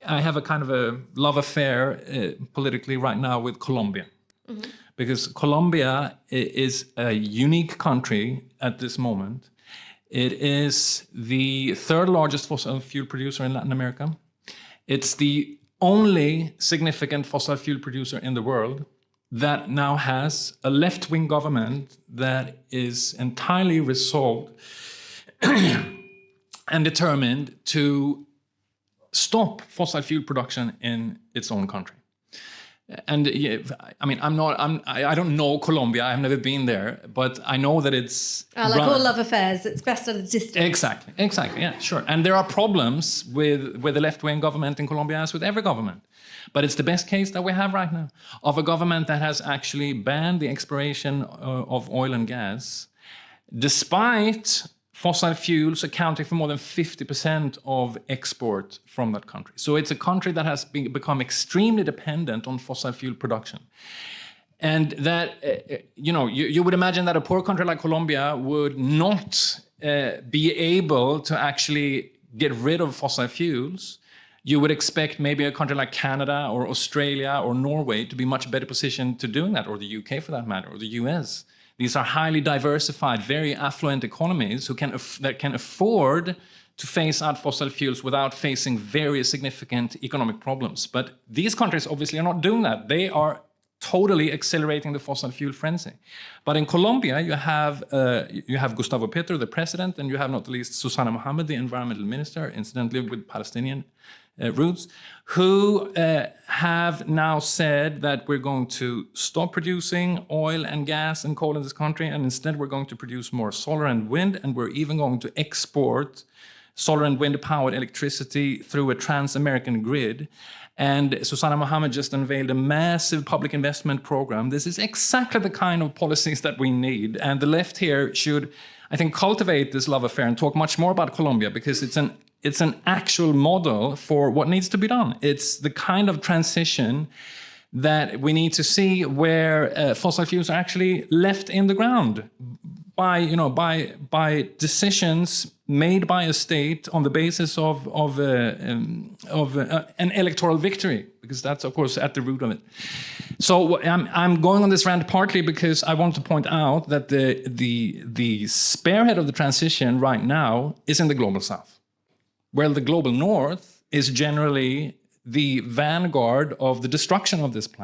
I have a kind of a love affair politically right now with Colombia. Mm-hmm. Because Colombia is a unique country at this moment. It is the third largest fossil fuel producer in Latin America. It's the only significant fossil fuel producer in the world that now has a left-wing government that is entirely resolved and determined to stop fossil fuel production in its own country. And I mean, I don't know Colombia. I've never been there, but I know that it's like all love affairs. It's best at a distance. Exactly. Yeah, sure. And there are problems with the left-wing government in Colombia, as with every government. But it's the best case that we have right now of a government that has actually banned the exploration of oil and gas, despite fossil fuels accounting for more than 50% of export from that country. So it's a country that has become extremely dependent on fossil fuel production. And that, you would imagine that a poor country like Colombia would not be able to actually get rid of fossil fuels. You would expect maybe a country like Canada or Australia or Norway to be much better positioned to doing that, or the UK for that matter, or the US. These are highly diversified, very affluent economies that can afford to phase out fossil fuels without facing very significant economic problems. But these countries obviously are not doing that. They are totally accelerating the fossil fuel frenzy. But in Colombia, you have Gustavo Petro, the president, and you have not least Susana Mohammed, the environmental minister, incidentally with Palestinian roots, who have now said that we're going to stop producing oil and gas and coal in this country, and instead we're going to produce more solar and wind, and we're even going to export solar and wind-powered electricity through a trans-American grid. And Susana Mohammed just unveiled a massive public investment program. This is exactly the kind of policies that we need. And the left here should, I think, cultivate this love affair and talk much more about Colombia, because it's an actual model for what needs to be done. It's the kind of transition that we need to see, where fossil fuels are actually left in the ground by decisions made by a state on the basis of an electoral victory, because that's of course at the root of it. So I'm going on this rant partly because I want to point out that the spearhead of the transition right now is in the global south, where the global north is generally the vanguard of the destruction of this planet.